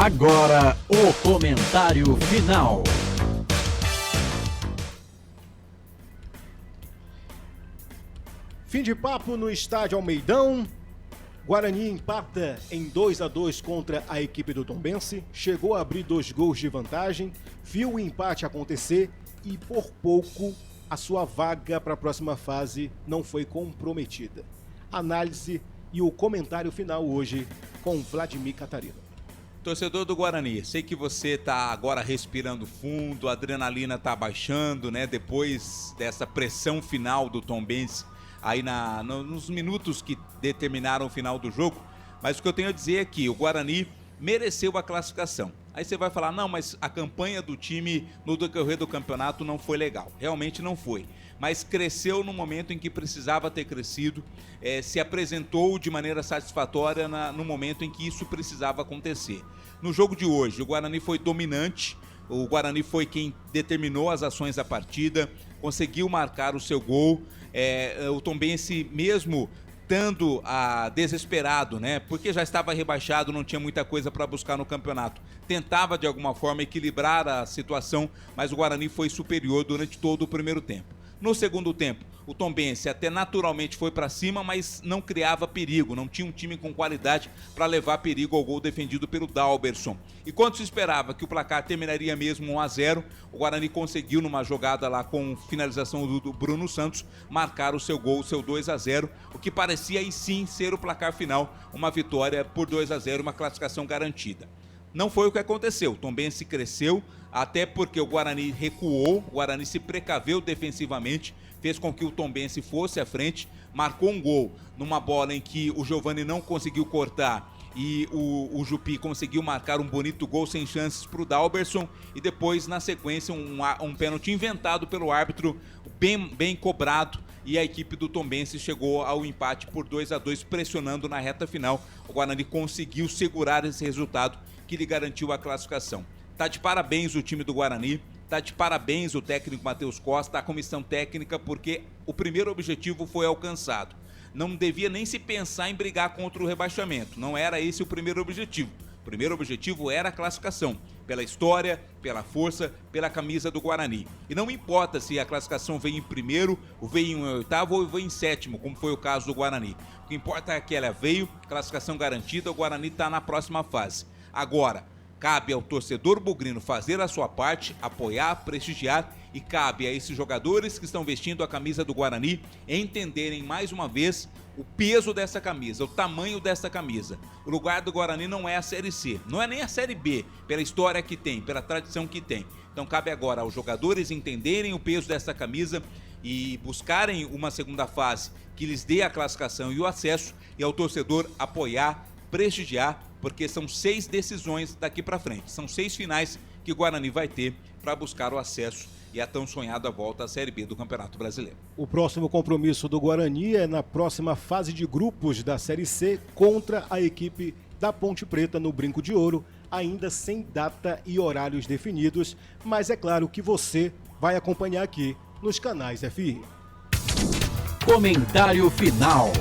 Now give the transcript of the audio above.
Agora, o comentário final. Fim de papo no estádio Almeidão. Guarani empata em 2-2 contra a equipe do Tombense. Chegou a abrir 2 gols de vantagem. Viu o empate acontecer e por pouco a sua vaga para a próxima fase não foi comprometida. Análise e o comentário final hoje com Vladimir Catarino. Torcedor do Guarani, sei que você tá agora respirando fundo, a adrenalina tá baixando, né? Depois dessa pressão final do Tombense aí nos minutos que determinaram o final do jogo. Mas o que eu tenho a dizer é que o Guarani mereceu a classificação. Aí você vai falar, não, mas a campanha do time no decorrer do campeonato não foi legal. Realmente não foi. Mas cresceu no momento em que precisava ter crescido, se apresentou de maneira satisfatória no momento em que isso precisava acontecer. No jogo de hoje, o Guarani foi dominante, o Guarani foi quem determinou as ações da partida, conseguiu marcar o seu gol. O Tombense, mesmo estando desesperado, né? Porque já estava rebaixado, não tinha muita coisa para buscar no campeonato. Tentava de alguma forma equilibrar a situação, mas o Guarani foi superior durante todo o primeiro tempo. No segundo tempo, o Tombense até naturalmente foi para cima, mas não criava perigo, não tinha um time com qualidade para levar perigo ao gol defendido pelo Dalberson. E quando se esperava que o placar terminaria mesmo 1-0, o Guarani conseguiu numa jogada lá com finalização do Bruno Santos marcar o seu gol, o seu 2-0, o que parecia aí sim ser o placar final, uma vitória por 2-0, uma classificação garantida. Não foi o que aconteceu, o Tombense cresceu, até porque o Guarani recuou, o Guarani se precaveu defensivamente, fez com que o Tombense fosse à frente, marcou um gol numa bola em que o Giovani não conseguiu cortar e o Jupi conseguiu marcar um bonito gol sem chances para o Dalberson e depois, na sequência, um pênalti inventado pelo árbitro, bem cobrado, e a equipe do Tombense chegou ao empate por 2-2, pressionando na reta final. O Guarani conseguiu segurar esse resultado que lhe garantiu a classificação. Tá de parabéns o time do Guarani, tá de parabéns o técnico Matheus Costa, a comissão técnica, porque o primeiro objetivo foi alcançado. Não devia nem se pensar em brigar contra o rebaixamento, não era esse o primeiro objetivo. O primeiro objetivo era a classificação, pela história, pela força, pela camisa do Guarani. E não importa se a classificação vem em primeiro, ou vem em oitavo ou vem em sétimo, como foi o caso do Guarani. O que importa é que ela veio, classificação garantida, o Guarani está na próxima fase. Agora, cabe ao torcedor bugrino fazer a sua parte, apoiar, prestigiar, e cabe a esses jogadores que estão vestindo a camisa do Guarani entenderem mais uma vez o peso dessa camisa, o tamanho dessa camisa. O lugar do Guarani não é a Série C, não é nem a Série B, pela história que tem, pela tradição que tem. Então cabe agora aos jogadores entenderem o peso dessa camisa e buscarem uma segunda fase que lhes dê a classificação e o acesso, e ao torcedor apoiar, prestigiar, porque são 6 decisões daqui para frente, são 6 finais que o Guarani vai ter para buscar o acesso e a tão sonhada volta à Série B do Campeonato Brasileiro. O próximo compromisso do Guarani é na próxima fase de grupos da Série C contra a equipe da Ponte Preta no Brinco de Ouro, ainda sem data e horários definidos, mas é claro que você vai acompanhar aqui nos canais FI. Comentário final.